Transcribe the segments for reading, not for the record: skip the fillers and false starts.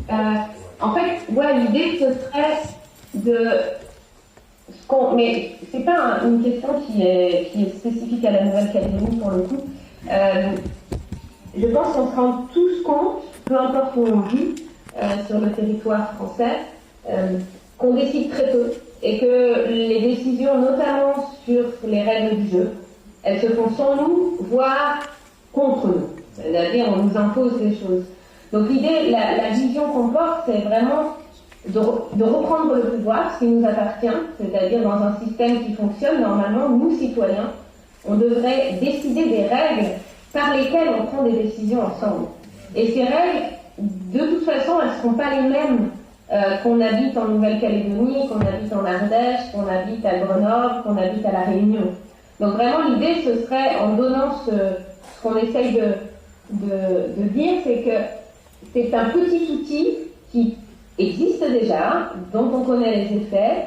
En fait, ouais, l'idée, ce serait de... Mais c'est pas une question qui est spécifique à la Nouvelle-Calédonie pour le coup. Je pense qu'on se rend tous compte, peu importe où on vit, sur le territoire français, qu'on décide très peu et que les décisions, notamment sur les règles du jeu, elles se font sans nous, voire contre nous. C'est-à-dire, on nous impose des choses. Donc l'idée, la vision qu'on porte, c'est vraiment de reprendre le pouvoir, ce qui nous appartient, c'est-à-dire dans un système qui fonctionne, normalement, nous, citoyens, on devrait décider des règles par lesquelles on prend des décisions ensemble. Et ces règles, de toute façon, elles ne seront pas les mêmes qu'on habite en Nouvelle-Calédonie, qu'on habite en Ardèche, qu'on habite à Grenoble, qu'on habite à La Réunion. Donc vraiment, l'idée, ce serait, en donnant ce qu'on essaye de dire, c'est que c'est un petit outil qui existe déjà, dont on connaît les effets,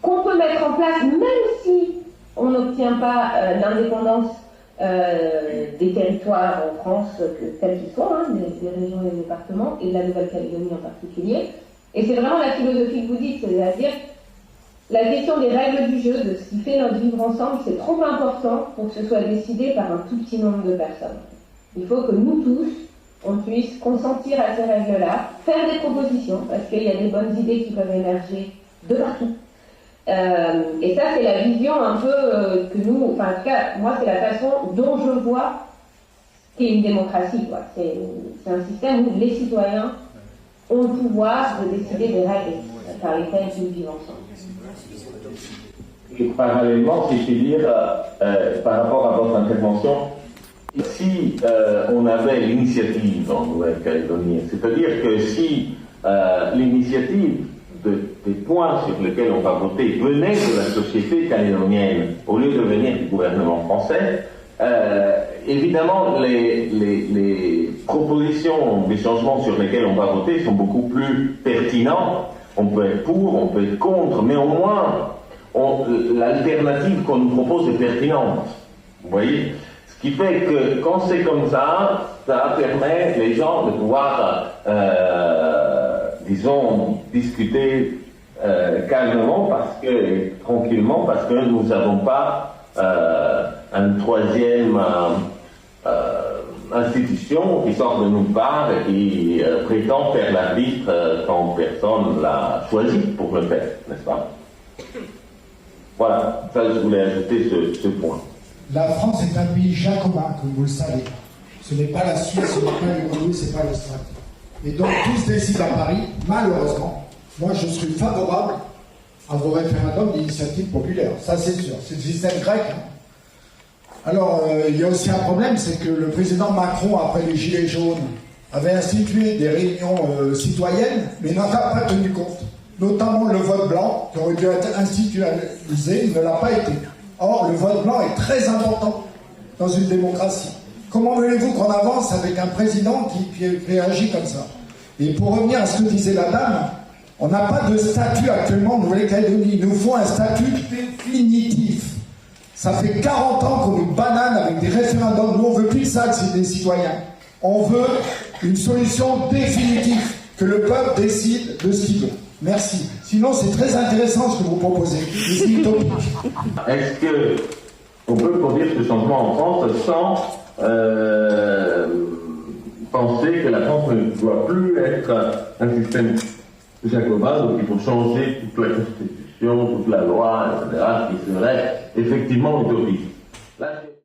qu'on peut mettre en place même si on n'obtient pas l'indépendance des territoires en France, tels qu'ils soient, hein, des régions et des départements, et de la Nouvelle-Calédonie en particulier. Et c'est vraiment la philosophie que vous dites, c'est-à-dire la question des règles du jeu, de ce qui fait notre vivre ensemble, c'est trop important pour que ce soit décidé par un tout petit nombre de personnes. Il faut que nous tous, on puisse consentir à ces règles-là, faire des propositions, parce qu'il y a des bonnes idées qui peuvent émerger de partout. Et ça, c'est la vision un peu que nous, enfin en tout cas, moi, c'est la façon dont je vois ce qu'est une démocratie, quoi. C'est un système où les citoyens ont le pouvoir de décider des règles par lesquelles nous vivons ensemble. Et parallèlement, si je puis dire, par rapport à votre intervention, si on avait l'initiative en Nouvelle-Calédonie, c'est-à-dire que si l'initiative des points sur lesquels on va voter venait de la société calédonienne, au lieu de venir du gouvernement français, évidemment, les propositions des changements sur lesquels on va voter sont beaucoup plus pertinents. On peut être pour, on peut être contre, mais au moins, l'alternative qu'on nous propose est pertinente. Vous voyez ? Ce qui fait que quand c'est comme ça permet les gens de pouvoir, disons, discuter calmement, tranquillement, parce que nous n'avons pas une troisième institution qui sort de nulle part et qui prétend faire l'arbitre quand personne l'a choisi pour le faire, n'est-ce pas? Voilà, ça je voulais ajouter ce point. La France est un pays jacobin, comme vous le savez. Ce n'est pas la Suisse, ce n'est pas l'Hongrie, ce n'est pas l'Australie. Et donc tous décident à Paris, malheureusement. Moi je suis favorable à vos référendums d'initiative populaire, ça c'est sûr, c'est le système grec. Hein. Alors il y a aussi un problème, c'est que le président Macron, après les Gilets jaunes, avait institué des réunions citoyennes, mais n'en a pas tenu compte. Notamment le vote blanc, qui aurait dû être institutionnalisé, ne l'a pas été. Or, le vote blanc est très important dans une démocratie. Comment voulez-vous qu'on avance avec un président qui réagit comme ça? Et pour revenir à ce que disait la dame, on n'a pas de statut actuellement en Nouvelle-Calédonie. Il nous faut un statut définitif. Ça fait 40 ans qu'on nous banane avec des référendums. Nous, on ne veut plus de ça, c'est des citoyens. On veut une solution définitive, que le peuple décide de ce qu'il veut. Merci. Sinon, c'est très intéressant ce que vous proposez. C'est utopique. Est-ce qu'on peut produire ce changement en France sans penser que la France ne doit plus être un système jacobin, donc il faut changer toute la Constitution, toute la loi, etc., qui serait effectivement utopique. Là,